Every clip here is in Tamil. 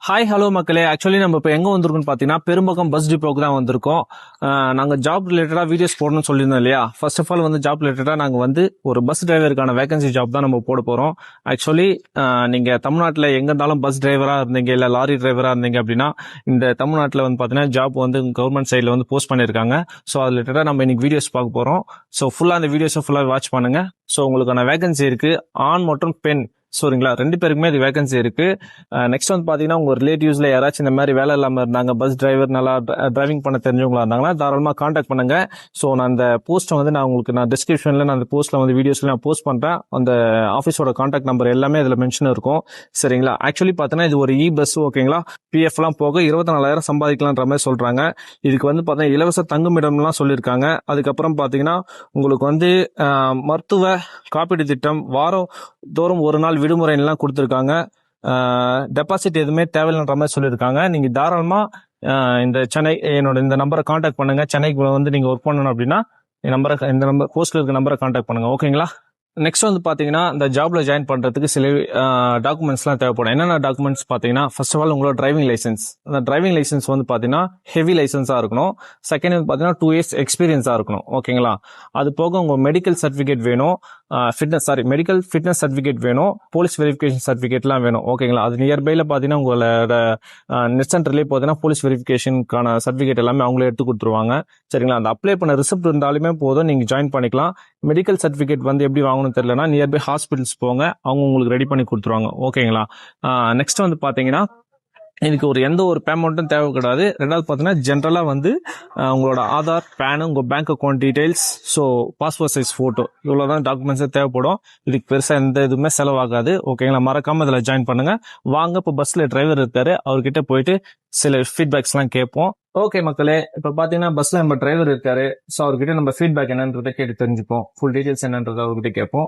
ஹாய் ஹலோ மக்களே. ஆக்சுவலி நம்ம இப்போ எங்கே வந்திருக்கோம்னு பார்த்தீங்கன்னா பெரும்பக்கம் பஸ் டிப்போக்கு தான் வந்திருக்கோம். நாங்கள் ஜாப் ரிலேட்டடாக வீடியோஸ் போடணும்னு சொல்லியிருந்தோம் இல்லையா. ஃபர்ஸ்ட் ஆஃப் ஆல் வந்து ஜாப் ரிலேட்டடாக நாங்கள் வந்து ஒரு பஸ் டிரைவருக்கான வேகன்சி ஜாப் தான் நம்ம போட போகிறோம். ஆக்சுவலி நீங்கள் தமிழ்நாட்டில் எங்கே இருந்தாலும் பஸ் டிரைவராக இருந்தீங்க இல்லை லாரி டிரைவராக இருந்தீங்க அப்படின்னா இந்த தமிழ்நாட்டில் வந்து பார்த்தீங்கன்னா ஜாப் வந்து கவர்மெண்ட் சைடில் வந்து போஸ்ட் பண்ணியிருக்காங்க. ஸோ அது ரிலேட்டடாக நம்ம இன்னைக்கு வீடியோஸ் பார்க்க போகிறோம். ஸோ ஃபுல்லாக அந்த வீடியோஸை ஃபுல்லாக வாட்ச் பண்ணுங்கள். ஸோ உங்களுக்கான வேகன்சி இருக்குது, ஆண் மற்றும் பெண். சரிங்களா, ரெண்டு பேருக்குமே இது வேகன்சி இருக்கு. நெக்ஸ்ட் வந்து பாத்தீங்கன்னா உங்க ரிலேட்டிவ்ஸ்ல யாராச்சும் இந்த மாதிரி வேலை இல்லாம இருந்தாங்க, பஸ் டிரைவர் நல்லா டிரைவிங் பண்ண தெரிஞ்சவங்களா இருந்தாங்கன்னா தாராளமா கான்டாக்ட் பண்ணுங்க. ஸோ நான் அந்த போஸ்ட்டை வந்து நான் டிஸ்கிரிப்ஷன்ல நான் அந்த போஸ்ட்ல வந்து வீடியோஸ்ல நான் போஸ்ட் பண்றேன். அந்த ஆஃபீஸோட கான்டாக்ட் நம்பர் எல்லாமே இதுல மென்ஷன் இருக்கும். சரிங்களா, ஆக்சுவலி பாத்தீங்கன்னா இது ஒரு பஸ். ஓகேங்களா, பிஎஃப் எல்லாம் போக 24,000 சம்பாதிக்கலான்ற மாதிரி சொல்றாங்க. இதுக்கு வந்து பாத்தீங்கன்னா இலவச தங்குமிடம்லாம் சொல்லியிருக்காங்க. அதுக்கப்புறம் பாத்தீங்கன்னா உங்களுக்கு வந்து மருத்துவ காப்பீடு திட்டம், வாரம் தோறும் ஒரு நாள் விடுமுறை எல்லாம் கொடுத்துருக்காங்க. டெபாசிட் எதுவுமே தேவையில்லைன்ற மாதிரி சொல்லியிருக்காங்க. நீங்க தாராளமா இந்த சென்னை என்னோட இந்த நம்பரை கான்டாக்ட் பண்ணுங்க. சென்னைக்கு வந்து நீங்க ஒர்க் பண்ணணும் அப்படின்னா இந்த நம்பர் போஸ்ட்ல இருக்க நம்பரை கான்டாக்ட் பண்ணுங்க. ஓகேங்களா. நெக்ஸ்ட் வந்து பாத்தீங்கன்னா இந்த ஜாப்ல ஜாயின் பண்றதுக்கு சில டாக்குமெண்ட்ஸ்லாம் தேவைப்படும். என்னென்ன டாக்குமெண்ட்ஸ் பாத்தீங்கன்னா, ஃபர்ஸ்ட் ஆஃப் ஆல் உங்களோட டிரைவிங் லைசன்ஸ். அந்த டிரைவிங் லைசன்ஸ் வந்து பாத்தீங்கன்னா ஹெவி லைசன்ஸா இருக்கணும். செகண்ட் வந்து பாத்தீங்கன்னா 2 years எக்ஸ்பீரியன்ஸா இருக்கணும். ஓகேங்களா. அது போக உங்க மெடிக்கல் சர்டிபிகேட் வேணும், மெடிக்கல் ஃபிட்னஸ் சர்டிபிகேட் வேணும், போலீஸ் வெரிஃபிகேஷன் சர்டிபிகேட்லாம் வேணும். ஓகேங்களா. அது நியர்பைல பாத்தீங்கன்னா உங்களோட நெட் சென்டர்லேயே பாத்தீங்கன்னா போலீஸ் வெரிஃபிகேஷனுக்கான சர்டிபிகேட் எல்லாமே அவங்களே எடுத்து கொடுத்துருவாங்க. சரிங்களா. அந்த அப்ளை பண்ண ரிசிப்ட் இருந்தாலுமே போதும், நீங்க ஜாயின் பண்ணிக்கலாம். மெடிக்கல் சர்டிபிகேட் வந்து எப்படி வாங்கணும் தெரியலனா நியர்பை ஹாஸ்பிட்டல்ஸ் போங்க, அவங்க உங்களுக்கு ரெடி பண்ணி கொடுத்துருவாங்க. ஓகேங்களா. நெக்ஸ்ட் வந்து பாத்தீங்கன்னா இதுக்கு எந்த ஒரு பேமெண்ட்டும் தேவை கிடையாது. ரெண்டாவது பாத்தீங்கன்னா ஜென்ரலா வந்து உங்களோட ஆதார், பேன், உங்க bank account details, so passport size photo, இவ்வளவுதான் டாக்குமெண்ட்ஸே தேவைப்படும். இதுக்கு பெருசா எந்த இதுவுமே செலவாகாது. ஓகேங்களா. மறக்காம இதுல ஜாயின் பண்ணுங்க. வாங்க, இப்போ பஸ்ல டிரைவர் இருக்காரு, அவர்கிட்ட போயிட்டு சில ஃபீட்பேக்ஸ் எல்லாம் கேட்போம். ஓகே மக்களே, இப்ப பாத்தீங்கன்னா பஸ்ல நம்ம டிரைவர் இருக்காரு. ஸோ அவர்கிட்ட நம்ம ஃபீட்பேக் என்னன்றதை கேட்டு தெரிஞ்சுப்போம். ஃபுல் டீடைல்ஸ் என்னன்றதை அவர்கிட்ட கேட்போம்.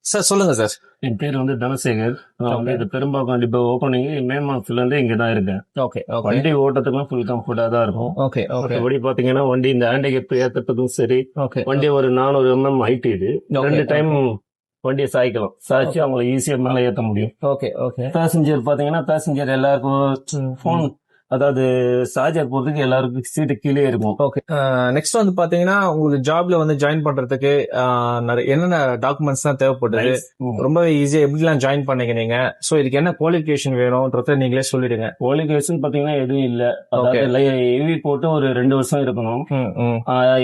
சார் சொல்லுங்க சார். என் பேர் வந்து தனசேகர். நான் வந்து இது பெரும்பாக்கம் டிப்போ ஓப்பனிங் மே மாசத்துல இருந்து இங்க தான் இருக்கேன். ஓகே. வண்டி ஓட்டத்துக்குலாம் ஃபுல் கம்ஃபர்டா தான் இருக்கும். ஓகே. மற்றபடி பாத்தீங்கன்னா வண்டி இந்த ஹேண்டிகேப் ஏற்றத்துக்கும் சரி, வண்டி ஒரு 400 mm ஹைட், இது 2 டைம் வண்டியை சாய்க்கலாம். சாய்ச்சி அவங்களை ஈஸியா மேல ஏற்ற முடியும். ஓகே. ஓகே. பேசஞ்சர் பாத்தீங்கன்னா பேசஞ்சர் எல்லாருக்கும் போன், அதாவது சார்ஜர் போறதுக்கு எல்லாருக்கும் சீட்டு கீழே இருக்கும். ஓகே. நெக்ஸ்ட் வந்து பாத்தீங்கன்னா உங்களுக்கு ஜாப்ல வந்து ஜாயின் பண்றதுக்கு என்னென்ன டாக்குமெண்ட்ஸ் தான் தேவைப்படுது, ரொம்பவே ஈஸியா எப்படிலாம் ஜாயின் பண்ணீங்க நீங்க, சோ இதுக்கு என்ன குவாலிஃபிகேஷன் வேணும்ன்றத நீங்களே சொல்லிடுங்க. குவாலிஃபிகேஷன் பாத்தீங்கன்னா எதுவும் இல்ல. எவி போட்டு ஒரு 2 வருஷம் இருக்கணும்.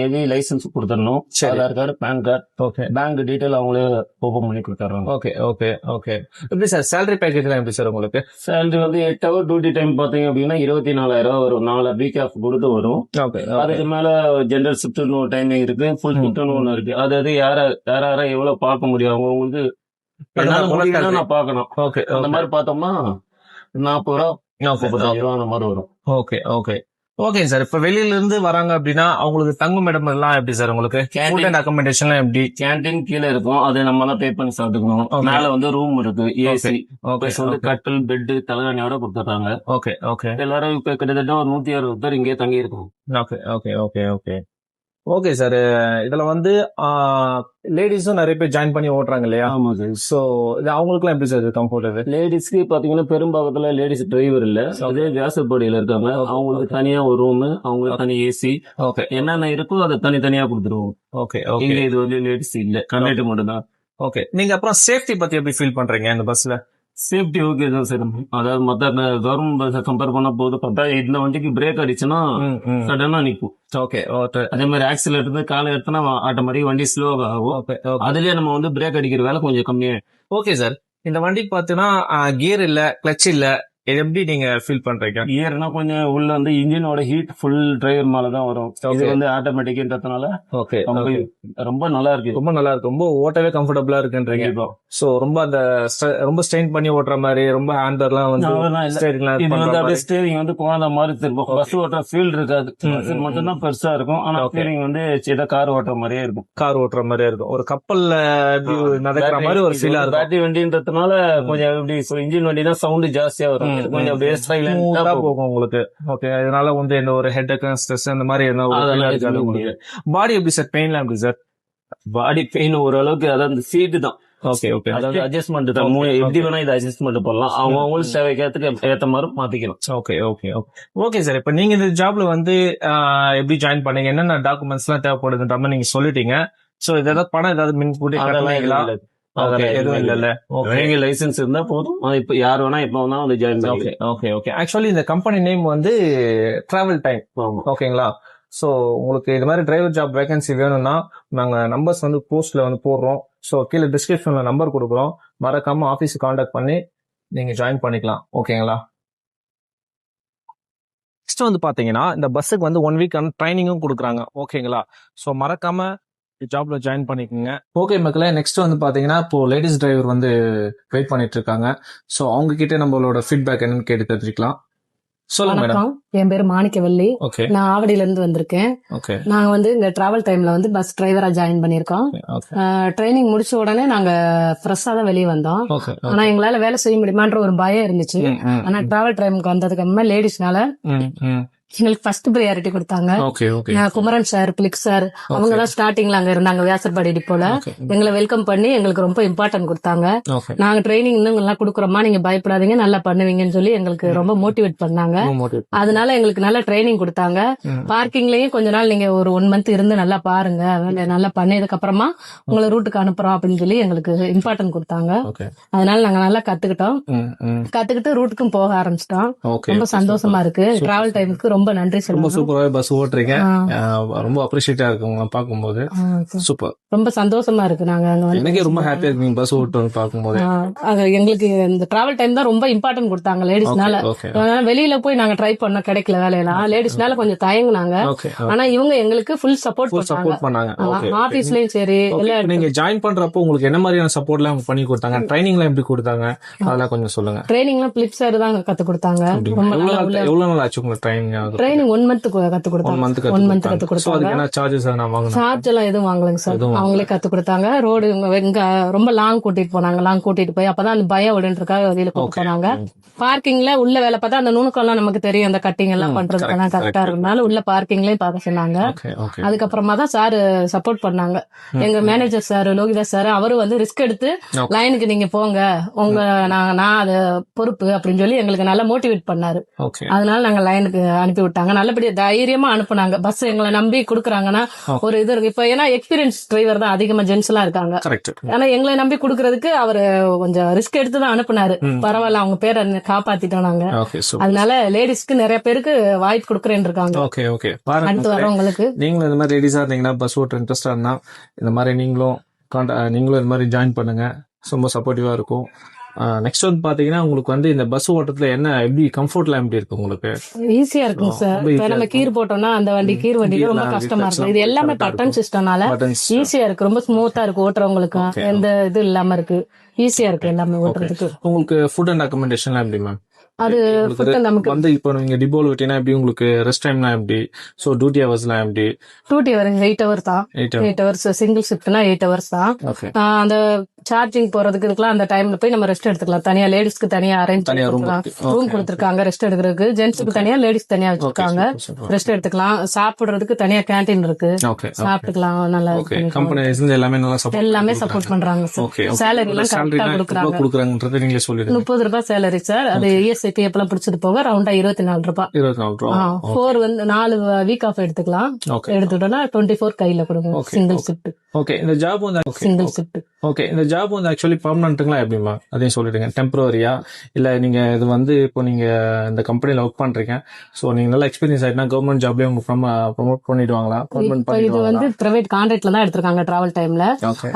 எவி லைசன்ஸ் கொடுத்துடணும். Aadhaar card, PAN card, okay, bank detail அவங்களே ஓபன் பண்ணி கொடுத்துறாங்க. ஓகே. ஓகே. ஓகே. எப்படி சார் சேலரி பேக்கேஜ் எல்லாம் எப்படி சார் உங்களுக்கு? சேலரி வந்து 8 hour டியூட்டி டைம் பாத்தீங்க அப்படின்னா 24,000 வரும். 4 வீக் ஆஃப் கொடுத்து வரும். அதுக்கு மேல ஜெனரல் ஷிப்ட்னு ஒரு டைமிங் இருக்கு, ஃபுல் ஷிப்ட்னு ஒண்ணு இருக்கு. அதாவது யார எவ்வளவு பார்க்க முடியும், அவங்க வந்து நான் பாக்கணும். ஓகே. அந்த மாதிரி பார்த்தோம்னா 40 ரூபா 45 ரூபா அந்த மாதிரி வரும். ஓகே. ஓகே. Okay sir. இப்ப வெளியில இருந்து வராங்க அப்படின்னா அவங்களுக்கு தங்கும் இடம் எல்லாம் எப்படி சார்? உங்களுக்கு அகாமடேஷன் எப்படி? கேன்டீன் கீழே இருக்கும், அது நம்ம தான் பே பண்ணி சாப்பிட்டுக்கணும். மேல வந்து ரூம் இருக்கு, ஏசி, வந்து கட்டில், பெட், தலைகாணியோட கொடுத்துறாங்க. ஓகே. ஓகே. எல்லாரும் இப்ப கிட்டத்தட்ட ஒரு 160 பேர் இங்கே தங்கி இருக்கும். Okay. Okay. Okay. Okay. Okay sir. இதுல வந்து லேடிஸும் நிறைய பேர் ஜாயின் பண்ணி ஓட்டுறாங்க இல்லையா? ஆமா சார். சோ இது அவங்களுக்குலாம் எப்படி சார் கம்ஃபர்ட்? லேடிஸ்க்கு பாத்தீங்கன்னா பெரும்பாக்கத்துல லேடிஸ் டிரைவர் இல்ல, அதே வியாசப்படியில இருக்காங்க. அவங்களுக்கு தனியா ஒரு ரூம், அவங்களுக்கு தனி ஏசி, ஓகே, என்னென்ன இருக்கோ அதை தனித்தனியா கொடுத்துருவோம். ஓகே. இங்க இது வந்து லேடிஸ் இல்ல, கண்டக்டர் மட்டும் தான். ஓகே. நீங்க அப்புறம் சேஃப்டி பத்தி எப்படி ஃபீல் பண்றீங்க இந்த பஸ்ல? சேஃப்டி ஓகே தான் சார். அதாவது மத்த கவர்மெண்ட் பஸ் கம்பேர் பண்ண போது பார்த்தா இந்த வண்டிக்கு பிரேக் அடிச்சுன்னா சடனா நிக்கும். ஓகே. அதே மாதிரி ஆக்சிலேட்டர் இருந்து காலை எடுத்தனா ஆட்டோமேட்டிக் வண்டி ஸ்லோவா ஆகும். அதுலயே நம்ம வந்து பிரேக் அடிக்கிற வேலை கொஞ்சம் கம்மியா. Okay sir. இந்த வண்டிக்கு பாத்தீங்கன்னா கியர் இல்ல, கிளட்ச் இல்ல, எப்படி நீங்க ஃபீல் பண்றீங்க? கியர்னா கொஞ்சம் உள்ள வந்து இன்ஜினோட ஹீட் ஃபுல் டிரைவர் மேலதான் வரும். இது வந்து ஆட்டோமேட்டிக்ன்றதுனால ஓகே ரொம்ப நல்லா இருக்கு. ரொம்ப நல்லா இருக்கு. ரொம்ப ஓட்டவே கம்ஃபர்டபுளா இருக்குன்றீங்க. சோ ரொம்ப ரொம்ப ஸ்ட்ரெயின் பண்ணி ஓட்டுற மாதிரி, ரொம்ப ஹேண்டர்லாம் வந்து இது வந்து அப்படியே ஸ்டீரிங் வந்து குழந்தை மாதிரி திருப்போம். பஸ் ஓட்டுற ஃபீல் இருக்காது, மட்டும் தான் பெருசா இருக்கும். ஆனா ஸ்டீரிங் வந்து சின்ன கார் ஓட்டுற மாதிரியே இருக்கும். கார் ஓட்டுற மாதிரியே இருக்கும். ஒரு கப்பல்ல நடக்கிற மாதிரி ஒரு ஃபீலா இருக்கும். பேட்டரி வண்டின்றதுனால கொஞ்சம் எப்படி இன்ஜின் வண்டி தான் சவுண்ட் ஜாஸ்தியா வரும். கொஞ்சம் அப்படியே சைலண்டா போகும் உங்களுக்கு. ஓகே. அதனால வந்து எந்த ஒரு ஹெட்டேக், ஸ்ட்ரெஸ் அந்த மாதிரி பாடி எப்படி சார்? பெயின்லாம் எப்படி சார்? பாடி பெயின் ஓரளவுக்கு, அதாவது சீட்டு தான் ஓகே ஓகே. அதாவது அட்ஜஸ்ட்மெண்ட் தான், எப்படி வேணா இது அட்ஜஸ்ட்மெண்ட் பண்ணலாம், அவங்க தேவைக்கு ஏத்த மாதிரி மாத்திக்கலாம். Okay okay okay okay sir. இப்ப நீங்க இந்த ஜாப்ல வந்து எப்படி ஜாயின் பண்ணீங்க, என்னென்ன டாக்குமெண்ட்ஸ் எல்லாம் தேவைப்படுதுன்ற மாதிரி நீங்க சொல்லிட்டீங்க. சோ இது ஏதாவது பணம் ஏதாவது முன்கூட்டி கட்டணங்களா? எதுவும் இல்ல. லைசன்ஸ் இருந்தா போதும், இப்ப யார் வேணா எப்ப வேணா வந்து ஜாயின் பண்ணி. Okay okay okay. ஆக்சுவலி இந்த கம்பெனி நேம் வந்து டிராவல் டைம். ஓகேங்களா? ஸோ உங்களுக்கு இது மாதிரி டிரைவர் ஜாப் வேகன்சி வேணும்னா நாங்கள் நம்பர்ஸ் வந்து போஸ்ட்ல வந்து போடுறோம். ஸோ கீழே டிஸ்கிரிப்ஷன்ல நம்பர் கொடுக்குறோம், மறக்காம ஆஃபீஸுக்கு காண்டாக்ட் பண்ணி நீங்க ஜாயின் பண்ணிக்கலாம். ஓகேங்களா? நெக்ஸ்ட் வந்து பாத்தீங்கன்னா இந்த பஸ்ஸுக்கு வந்து 1 வீக் ட்ரைனிங்கும் கொடுக்குறாங்க. ஓகேங்களா? ஸோ மறக்காம ஜாப்ல ஜாயின் பண்ணிக்கோங்க. ஓகே மக்களே, நெக்ஸ்ட் வந்து பாத்தீங்கன்னா இப்போ லேடிஸ் டிரைவர் வந்து வெயிட் பண்ணிட்டு இருக்காங்க. ஸோ அவங்க கிட்ட நம்மளோட ஃபீட்பேக் என்னன்னு கேட்டு தெரிஞ்சுக்கலாம். சொல்லுங்க மேடம். வணக்கம், என் பேரு மாணிக்கவல்லி. ஓகே நான் ஆவடியில இருந்து வந்திருக்கேன். ஓகே நாங்க வந்து இந்த டிராவல் டைம்ல வந்து பஸ் டிரைவரா ஜாயின் பண்ணிருக்கோம். ஓகே ட்ரைனிங் முடிச்ச உடனே நாங்க ஃப்ரெஷ்ஷா தான் வெளியே வந்தோம். ஓகே ஆனா எங்களால வேலை செய்ய முடியுமான்ற ஒரு பயம் இருந்துச்சு. ஆனா டிராவல் டைமுக்கு வந்ததுக்கு அப்புறமா லேடிஸ்னால எங்களுக்கு ஃபர்ஸ்ட் ப்ரையாரிட்டி கொடுத்தாங்க. Okay okay. குமரன் சார், பிளிக் சார், அவங்க தான் ஸ்டார்டிங்ல அங்க இருந்தாங்க வியாசர்பாடி டிப்போல. எங்களை வெல்கம் பண்ணி எங்களுக்கு ரொம்ப இம்பார்ட்டன்ட் கொடுத்தாங்க. ஓகே நாங்க ட்ரைனிங் இன்னும் நல்லா கொடுக்குறோமா, நீங்க பயப்படாதீங்க, நல்லா பண்ணுவீங்கன்னு சொல்லி எங்களுக்கு ரொம்ப மோட்டிவேட் பண்ணாங்க. அதனால எங்களுக்கு நல்ல ட்ரைனிங் கொடுத்தாங்க. பார்க்கிங்லயும் கொஞ்ச நாள் நீங்க ஒரு 1 மந்த் இருந்து நல்லா பாருங்க, நல்லா பண்ணதுக்கு அப்புறமா உங்களை ரூட்டுக்கு அனுப்புறோம் அப்படின்னு சொல்லி எங்களுக்கு இம்பார்ட்டன்ட் கொடுத்தாங்க. அதனால நாங்க நல்லா கத்துக்கிட்டு ரூட்டுக்கும் போக ஆரம்பிச்சிட்டோம். ரொம்ப சந்தோஷமா இருக்கு. டிராவல் டைமுக்கு ரொம்ப நன்றி சொல்லுங்க. ரொம்ப சூப்பராவே பஸ் ஓட்டுறீங்க, ரொம்ப அப்ரிஷியேட்டா இருக்கு உங்களை பார்க்கும்போது. சூப்பர், ரொம்ப சந்தோஷமா இருக்கு. நாங்க எனக்கே ரொம்ப ஹாப்பியா இருக்கு பஸ் ஓட்டுறது பார்க்கும்போது. எங்களுக்கு இந்த டிராவல் டைம் தான் ரொம்ப இம்பார்ட்டன்ட் கொடுத்தாங்க லேடிஸ்னால. வெளியில போய் நாங்க ட்ரை பண்ண கிடைக்கல வேலையெல்லாம், லேடிஸ்னால கொஞ்சம் தயங்குனாங்க. ஆனா இவங்க எங்களுக்கு ஃபுல் சப்போர்ட் பண்ணாங்க. ஆபீஸ்லயும் சரி. நீங்க ஜாயின் பண்றப்போ உங்களுக்கு என்ன மாதிரியான சப்போர்ட் எல்லாம் பண்ணி கொடுத்தாங்க, ட்ரைனிங் எல்லாம் எப்படி கொடுத்தாங்க, அதெல்லாம் கொஞ்சம் சொல்லுங்க. ட்ரைனிங் எல்லாம் பிளிப் சார் தான் கத்து கொடுத்தாங்க. எவ்வளவு நாள் ஆச்சு உங்களுக்கு ட்ரைனிங் 1 மந்த் கத்து கொடுத்தாங்க. 1 மந்த் கத்து கொடுத்தாங்க. சார்ஜ் எல்லாம் எதுவும் வாங்கலங்க சார், அவங்களே கத்து கொடுத்தாங்க. ரோடு இங்க ரொம்ப லாங் கூட்டிட்டு போனாங்க. லாங் கூட்டிட்டு போய் அப்பதான் அந்த பயம் விடுன்றதுக்காக வெளியில கூட்டிட்டு போனாங்க. பார்க்கிங்ல உள்ள வேலை பார்த்தா அந்த நுணுக்கம் எல்லாம் நமக்கு தெரியும், அந்த கட்டிங் எல்லாம் பண்றதுக்கெல்லாம் கரெக்டா இருக்கனால உள்ள பார்க்கிங்லயும் பார்க்க சொன்னாங்க. அதுக்கப்புறமா தான் சார் சப்போர்ட் பண்ணாங்க. எங்க மேனேஜர் சார் லோகிதாஸ் சார், அவரும் வந்து ரிஸ்க் எடுத்து லைனுக்கு நீங்க போங்க, உங்க நான் அது பொறுப்பு அப்படின்னு சொல்லி எங்களுக்கு நல்லா மோட்டிவேட் பண்ணாரு. அதனால நாங்க லைனுக்கு அனுப்பி விட்டாங்க. நல்லபடியா தைரியமா அனுப்புனாங்க. பஸ் எங்களை நம்பி குடுக்கறாங்கன்னா ஒரு இது இருக்கு. இப்ப ஏன்னா எக்ஸ்பீரியன்ஸ் டிரைவர் தான் அதிகமா ஜென்ஸ் எல்லாம் இருக்காங்க. ஆனா எங்களை நம்பி குடுக்கறதுக்கு அவரு கொஞ்சம் ரிஸ்க் எடுத்து தான் அனுப்புனாரு. பரவாயில்ல, அவங்க பேரை காப்பாத்திட்டோம் நாங்க. அதனால லேடிஸ்க்கு நிறைய பேருக்கு வாய்ப்பு கொடுக்கறேன்னு இருக்காங்க. அடுத்து வரவங்களுக்கு நீங்களும் இந்த மாதிரி லேடிஸா இருந்தீங்கன்னா, பஸ் ஓட்ட இன்ட்ரெஸ்டா இருந்தா இந்த மாதிரி நீங்களும் இந்த மாதிரி ஜாயின் பண்ணுங்க, ரொம்ப சப்போர்ட்டிவா இருக்கும். நெக்ஸ்ட் வந்து பாத்தீங்கன்னா உங்களுக்கு வந்து இந்த பஸ் ஓட்டத்துல என்ன எப்படி கம்ஃபர்ட்லாம் எப்படி இருக்கு உங்களுக்கு? ஈஸியா இருக்கும் சார். இப்ப நம்ம கீர் போட்டோம்னா அந்த கீர் வண்டி ரொம்ப கஷ்டமா இருக்கும். இது எல்லாமே பட்டன் சிஸ்டம்னால ஈஸியா இருக்கு, ரொம்ப ஸ்மூத்தா இருக்கு ஓட்டுறவங்களுக்கு. எந்த இது இல்லாம இருக்கு, ஈஸியா இருக்கு எல்லாமே ஓட்டுறதுக்கு. உங்களுக்கு ஃபுட் அண்ட் அக்கமடேஷன்லாம் எப்படி மேம்? அது நமக்கு வந்து இப்போ நீங்க டிபோல விட்டீங்கன்னா எப்படி உங்களுக்கு ரெஸ்ட் டைம்லாம் எப்படி, சோ டியூட்டி ஹவர்ஸ்லாம் எப்படி? டியூட்டி ஹவர்ஸ் 8 ஹவர்ஸ் தான். 8 ஹவர்ஸ் சிங்கிள் ஷிஃப்ட்னா 8 ஹவர்ஸ் தான். அந்த சார்ஜிங் போறதுக்கு இருக்கலாம், அந்த டைம்ல போய் நம்ம ரெஸ்ட் எடுத்துக்கலாம். தனியா லேடிஸ்க்கு தனியா அரேஞ்ச் ரூம் கொடுத்திருக்காங்க ரெஸ்ட் எடுக்கிறதுக்கு. ஜென்ட்ஸ்க்கு தனியா, லேடிஸ் தனியா வச்சிருக்காங்க, ரெஸ்ட் எடுத்துக்கலாம். சாப்பிடுறதுக்கு தனியா கேண்டீன் இருக்கு, சாப்பிட்டுக்கலாம். நல்லா எல்லாமே சப்போர்ட் பண்றாங்க. சேலரி எல்லாம் கரெக்டா கொடுக்குறாங்க. 30 ரூபாய் சேலரி சார். அது இஎஸ்ஐ பிஎஃப் பிடிச்சது போக ரவுண்டா 24 ரூபாய். 4 வந்து 4 வீக் ஆஃப் எடுத்துக்கலாம். எடுத்துட்டோம்னா 24 கையில கொடுங்க. Single shift. இந்த ஜாப் வந்து சிங்கிள் ஷிஃப்ட். இந்த ஜாப் வந்து ஆக்சுவலி பெர்மனன்ட்ங்களா எப்படிமா, அதையும் சொல்லிடுங்க. டெம்பரரியா இல்ல நீங்க இது வந்து இப்போ நீங்க இந்த கம்பெனில ஒர்க் பண்றீங்க, சோ நீங்க நல்ல எக்ஸ்பீரியன்ஸ் ஆயிட்டா கவர்மெண்ட் ஜாப்லயே உங்க ப்ரொமோட் பண்ணிடுவாங்களா? இது வந்து பிரைவேட் கான்ட்ராக்ட்ல தான் எடுத்திருக்காங்க டிராவல் டைம்ல.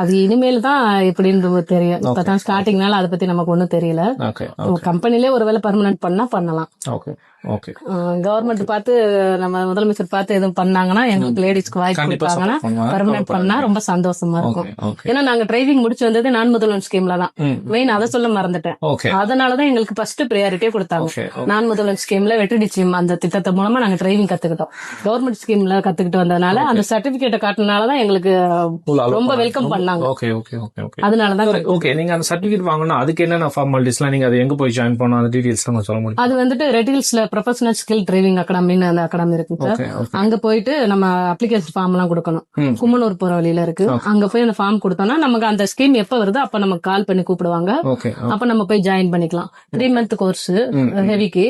அது இனிமேல் தான் எப்படின்னு தெரியும். இப்பதான் ஸ்டார்டிங்னால அதை பத்தி நமக்கு ஒண்ணும் தெரியல. கம்பெனிலே ஒருவேளை பெர்மனன்ட் பண்ணா பண்ணலாம். கவர்மெண்ட் பார்த்து நம்ம முதலமைச்சர் பார்த்து எதுவும் பண்ணாங்கன்னா எங்களுக்கு லேடிஸ்க்கு வாய்ப்பு கொடுத்தாங்கன்னா பெர்மனன்ட் பண்ணா ரொம்ப சந்தோஷமா இருக்கும். ஏன்னா நாங்க டிரைவிங் முடிச்சு வந்தது நான் முதல்வன் ஸ்கீம்ல தான். மெயின் அதை சொல்ல மறந்துட்டேன். அதனாலதான் எங்களுக்கு ஃபர்ஸ்ட் ப்ரையாரிட்டியே கொடுத்தாங்க. நான் முதல்வன் ஸ்கீம்ல வெற்றி நிச்சயம் அந்த திட்டத்தை மூலமா நாங்க டிரைவிங் கத்துக்கிட்டோம். கவர்மெண்ட் ஸ்கீம்ல கத்துக்கிட்டு வந்ததுனால அந்த சர்டிபிகேட்டை காட்டினாலதான் எங்களுக்கு ரொம்ப வெல்கம் பண்ணாங்க. அதனாலதான் நீங்க அந்த சர்டிபிகேட் வாங்கணும், அதுக்கு என்னென்ன ஃபார்மாலிட்டிஸ் எல்லாம் நீங்க அதை எங்க போய் ஜாயின் பண்ணணும், அந்த டீடைல்ஸ் கொஞ்சம் சொல்ல முடியும்? அது வந்துட்டு ரெட் ஹில்ஸ்ல ப்ரொஃபஷனல் ஸ்கில் டிரைவிங் அகாடமின்னு அந்த அகாடமி இருக்கு சார். அங்க போயிட்டு நம்ம அப்ளிகேஷன் ஃபார்ம் எல்லாம் கொடுக்கணும். கும்மனூர் போற வழியில இருக்கு. அங்க போய் அந்த ஃபார்ம் கொடுத்தோம்னா நமக்கு அந்த ஸ்கீம் எப்ப வருதோ அப்ப நமக்கு கால் பண்ணி கூப்பிடுவாங்க. அப்ப நம்ம போய் ஜாயின் பண்ணிக்கலாம். 3 month கோர்ஸ் ஹெவிக்கு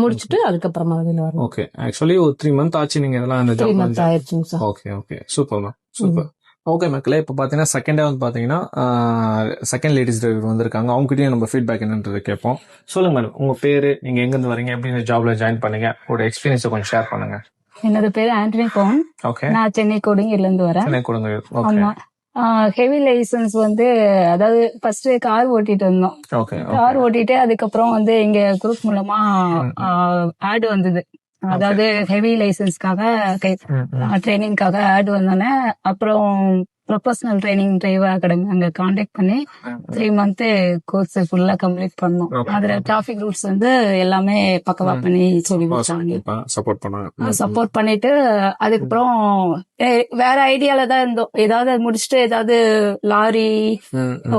முடிச்சுட்டு அதுக்கப்புறமா வெளியில வரும். ஓகே, ஆக்சுவலி ஒரு 3 month ஆச்சு நீங்க இதெல்லாம் அந்த 3 month ஆயிடுச்சுங்க sir. Okay okay, super ma'am, super. Okay மக்களே, இப்போ பார்த்தீங்கன்னா செகண்ட் டே வந்து பார்த்தீங்கன்னா செகண்ட் லேடிஸ் டிரைவர் வந்திருக்காங்க. அவங்ககிட்டயும் நம்ம ஃபீட்பேக் என்னன்றது கேட்போம். சொல்லுங்க மேடம், உங்க பேரு, நீங்க எங்கேருந்து வரீங்க, எப்படி இந்த ஜாப்ல ஜாயின் பண்ணீங்க, உங்களோட எக்ஸ்பீரியன்ஸை கொஞ்சம் ஷேர் பண்ணுங்க. என்னோட பேரு ஆண்டனி பவுன். ஓகே, நான் சென்னை கொடுங்கில இருந்து வரேன். சென்னை கொடுங்க. ஆமா, ஹெவி லைசன்ஸ் வந்து அதாவது ஃபர்ஸ்ட் கார் ஓட்டிட்டு இருந்தோம். ஓகே, கார் ஓட்டிட்டு அதுக்கப்புறம் வந்து எங்க குரூப் மூலமா ஆட் வந்தது. அதாவது ஹெவி லைசன்ஸ்க்காக ட்ரைனிங்காக ஆட் வந்தோன்னே அப்புறம் ப்ரொஃபஷனல் ட்ரைனிங் டிரைவர் அகாடமி அங்க கான்டாக்ட் பண்ணி 3 month கோர்ஸ் ஃபுல்லா கம்ப்ளீட் பண்ணோம். அதுல டிராபிக் ரூல்ஸ் வந்து எல்லாமே பக்கவா பண்ணி சொல்லி கொடுத்தாங்க, சப்போர்ட் பண்ணிட்டு அதுக்கப்புறம் வேற ஐடியால தான் இருந்தோம். ஏதாவது முடிச்சுட்டு ஏதாவது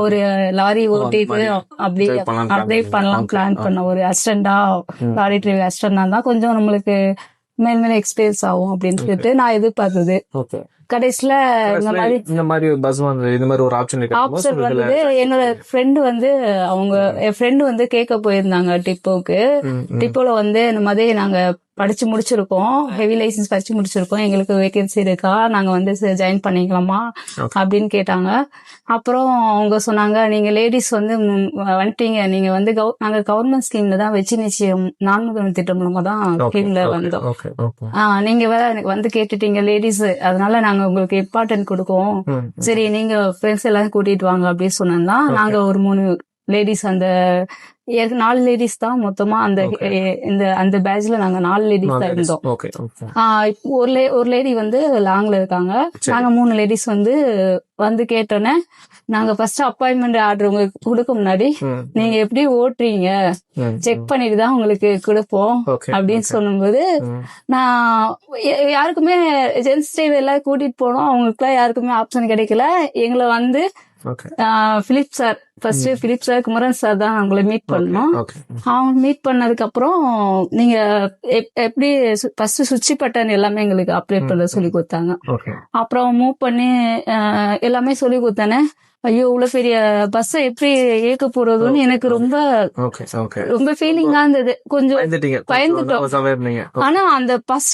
ஒரு லாரி ஓட்டிட்டு அப்படியே பண்ணலாம் பிளான் பண்ண. ஒரு அசிஸ்டண்டா லாரி டிரைவர் அசிஸ்டண்டா தான் கொஞ்சம் நம்மளுக்கு மேல் எக்ஸ்பீரியன்ஸ் ஆகும் அப்படின்னு சொல்லிட்டு நான் எதிர்பார்த்தது. கடைசியில இந்த மாதிரி பஸ் வந்து இந்த மாதிரி ஒரு ஆப்ஷன் வந்து என்னோட ஃப்ரெண்டு வந்து என் ஃப்ரெண்டு வந்து கேட்க போயிருந்தாங்க டிப்போல வந்து இந்த மாதிரி நாங்க படிச்சு முடிச்சிருக்கோம், ஹெவி லைசன்ஸ் படிச்சு முடிச்சிருக்கோம், எங்களுக்கு வேகன்சி இருக்கா, நாங்க வந்து ஜாயின் பண்ணிக்கலாமா அப்படின்னு கேட்டாங்க. அப்புறம் அவங்க சொன்னாங்க, நீங்க லேடிஸ் வந்து வந்துட்டீங்க, நீங்க வந்து நாங்க கவர்மெண்ட் ஸ்கீம்ல தான் வச்சு நிச்சயம் 4 திட்டம் மூலமா தான் ஸ்கீம்ல வந்தோம். நீங்க வேற எனக்கு வந்து கேட்டுட்டீங்க லேடிஸ், அதனால நாங்க உங்களுக்கு இம்பார்ட்டன்ட் கொடுக்கோம், சரி நீங்க ஃப்ரெண்ட்ஸ் எல்லாம் கூட்டிட்டு வாங்க அப்படின்னு சொன்னா நாங்க ஒரு 3 லேடிஸ், அந்த 4 லேடிஸ் தான் மொத்தமா அந்த பேட்ச்ல நாங்க 4 லேடிஸ் தான் இருந்தோம். ஒரு லேடி வந்து லாங்ல இருக்காங்க, நாங்க 3 லேடிஸ் வந்து கேட்டோன்னே நாங்க ஃபர்ஸ்ட் அப்பாயின்மெண்ட் ஆர்டர் உங்களுக்கு கொடுக்க முன்னாடி நீங்க எப்படி ஓட்டுறீங்க செக் பண்ணிட்டு தான் உங்களுக்கு கொடுப்போம் அப்படின்னு சொல்லும்போது, நான் யாருக்குமே ஜென்ஸ் டிரைவர் எல்லாம் கூட்டிட்டு போனோம், அவங்களுக்கு எல்லாம் யாருக்குமே ஆப்ஷன் கிடைக்கல. எங்களை வந்து Philip sir, first Philip sir, Kumaran sir தான் அவங்களை மீட் பண்ணோம். அவங்க மீட் பண்ணதுக்கு அப்புறம் நீங்க எப்படி ஃபர்ஸ்ட் சுவிட்ச் பட்டன் எல்லாமே எங்களுக்கு அப்டேட் பண்ண சொல்லி கொடுத்தாங்க. அப்புறம் மூவ் பண்ணி எல்லாமே சொல்லி கொடுத்தானே, ஐயோ இவ்வளவு பெரிய பஸ் எப்படி இயக்க போறதுன்னு எனக்கு ரொம்ப ஃபீலிங்கா இருந்தது. கொஞ்சம் பயந்துட்டோம். ஆனா அந்த பஸ்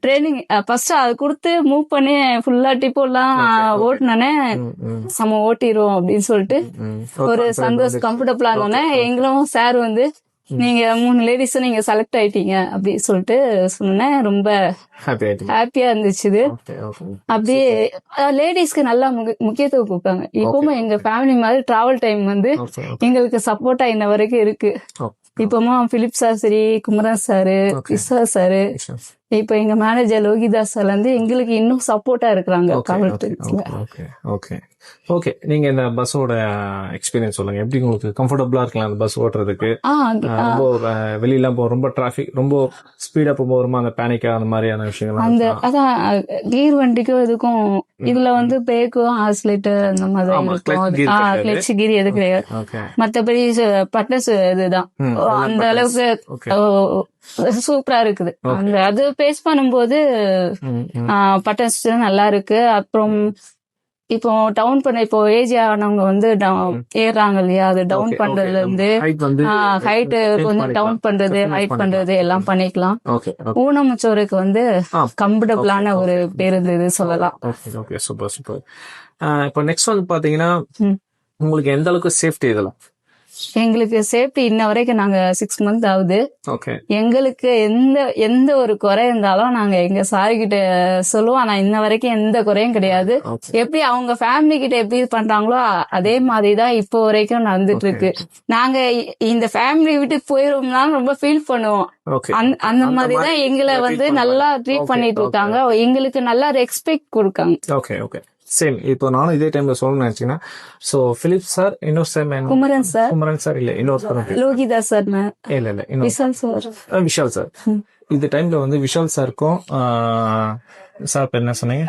ட்ரைனிங் ஃபர்ஸ்ட் அது கொடுத்து மூவ் பண்ணி ஃபுல்லா டிப்போ எல்லாம் ஓட்டுனே நம்ம ஓட்டிடுவோம் அப்படின்னு சொல்லிட்டு ஒரு சந்தோஷம், கம்ஃபர்டபுளா இருந்தோன்னே எங்களும் சார் வந்து நீங்க 3 லேடிஸ் நீங்க செலக்ட் ஆயிட்டீங்க அப்படின்னு சொல்லிட்டு சொன்னேன். ரொம்ப ஹாப்பியா இருந்துச்சு. அப்படியே லேடிஸ்க்கு நல்லா முக்கியத்துவம் கொடுப்பாங்க. இப்பவுமே எங்க ஃபேமிலி மாதிரி டிராவல் டைம் வந்து எங்களுக்கு சப்போர்ட்டா இன்ன வரைக்கும் இருக்கு. இப்பமா பிலிப் சார் சரி, குமரன் சாரு, விஸ்வா சாரு, இப்ப எங்க மேனேஜர் லோகிதாஸ் சார் வந்து எங்களுக்கு இன்னும் சப்போர்ட்டா இருக்கிறாங்க. ஓகே, நீங்க இந்த பஸ்ஸோட எக்ஸ்பீரியன்ஸ் சொல்லுங்க. எப்படி உங்களுக்கு கம்ஃபர்டபுளா இருக்கலாம் அந்த பஸ் ஓட்டுறதுக்கு? ரொம்ப வெளியெல்லாம் போ, ரொம்ப டிராபிக், ரொம்ப ஸ்பீடா போகும்போது ரொம்ப அந்த பேனிக்கா அந்த மாதிரியான விஷயங்கள், அதான் கீர் வண்டிக்கும் இதுக்கும் இதுல வந்து பிரேக்கும் ஆசிலேட்டர் அந்த மாதிரி இருக்கும். கிளட்ச் கீர் எது கிடையாது. மத்தபடி பட்டஸ் இதுதான் அந்த அளவுக்கு சூப்பரா இருக்குது. அந்த அது பேஸ் பண்ணும்போது பட்டன்ஸ் நல்லா இருக்கு. அப்புறம் இப்போ டவுன் பண்ண இப்போ ஏஜ் ஆனவங்க வந்து ஏறாங்க இல்லையா, அது டவுன் பண்றதுல இருந்து ஹைட் கொஞ்சம் டவுன் பண்றது, ஹைட் பண்றது எல்லாம் பண்ணிக்கலாம். ஊனமுற்றோருக்கு வந்து கம்ஃபர்டபுளான ஒரு பேருந்து இது சொல்லலாம். Super super. இப்போ நெக்ஸ்ட் வந்து பாத்தீங்கன்னா உங்களுக்கு எந்த அளவுக்கு சேஃப்டி இதெல்லாம்? எங்களுக்கு சேஃப்டி இன்ன வரைக்கும் நாங்க 6 month ஆகுது. எங்களுக்கு எந்த ஒரு குறை இருந்தாலும் நாங்க எங்க சாரி கிட்ட சொல்லுவோம். ஆனா இன்ன வரைக்கும் எந்த குறையும் கிடையாது. எப்படி அவங்க ஃபேமிலி கிட்ட எப்படி பண்றாங்களோ அதே மாதிரிதான் இப்போ வரைக்கும் நடந்துட்டு இருக்கு. நாங்க இந்த ஃபேமிலி விட்டு போயிருவோம்னாலும் ரொம்ப ஃபீல் பண்ணுவோம். அந்த மாதிரிதான் எங்களை வந்து நல்லா ட்ரீட் பண்ணிட்டு இருக்காங்க. எங்களுக்கு நல்லா ரெஸ்பெக்ட் கொடுக்காங்க. சேம். இப்போ நானும் இதே டைம்ல சொல்லணும்னு நினைச்சீங்கன்னா, சோ பிலிப் சார், இன்னொரு சார், குமரன் சார் இல்ல, இன்னொரு லோகிதாஸ் சார், இல்ல விஷால் சார். இந்த டைம்ல வந்து விஷால் சாருக்கும் சார் பேர் என்ன சொன்னீங்க?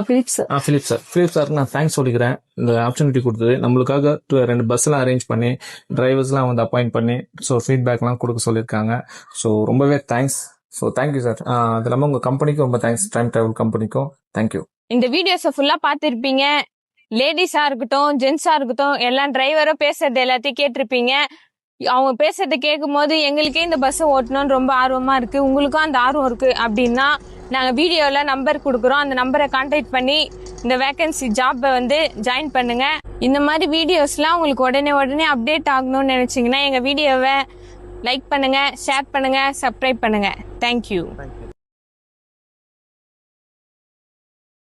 பிலிப்ஸ். Philip sir. பிலிப் சாருக்கு நான் தேங்க்ஸ் சொல்லிக்கிறேன், இந்த ஆப்பர்ச்சுனிட்டி கொடுத்தது. நம்மளுக்காக 2 பஸ்லாம் அரேஞ்ச் பண்ணி டிரைவர்ஸ்லாம் வந்து அப்பாயிண்ட் பண்ணி ஸோ ஃபீட்பேக்லாம் கொடுக்க சொல்லியிருக்காங்க. ஸோ ரொம்பவே தேங்க்ஸ். So thank you sir. அது இல்லாமல் உங்கள் கம்பெனிக்கும் ரொம்ப தேங்க்ஸ், டைம் டிராவல் கம்பெனிக்கும் தேங்க்யூ. இந்த வீடியோஸை ஃபுல்லா பார்த்திருப்பீங்க. லேடிஸா இருக்கட்டும் ஜென்ஸா இருக்கட்டும் எல்லாம் டிரைவரும் பேசுறது எல்லாத்தையும் கேட்டிருப்பீங்க. அவங்க பேசுறதை கேட்கும் போது எங்களுக்கே இந்த பஸ் ஓட்டணும்னு ரொம்ப ஆர்வமா இருக்கு, உங்களுக்கும் அந்த ஆர்வம் இருக்கு அப்படின்னா நாங்கள் வீடியோவில் நம்பர் கொடுக்குறோம். அந்த நம்பரை கான்டாக்ட் பண்ணி இந்த வேகன்சி ஜாப்பை வந்து ஜாயின் பண்ணுங்க. இந்த மாதிரி வீடியோஸ்லாம் உங்களுக்கு உடனே அப்டேட் ஆகணும்னு நினைச்சீங்கன்னா எங்கள் வீடியோவை லைக் பண்ணுங்க, ஷேர் பண்ணுங்க, சப்ஸ்கிரைப் பண்ணுங்க. தேங்க்யூ.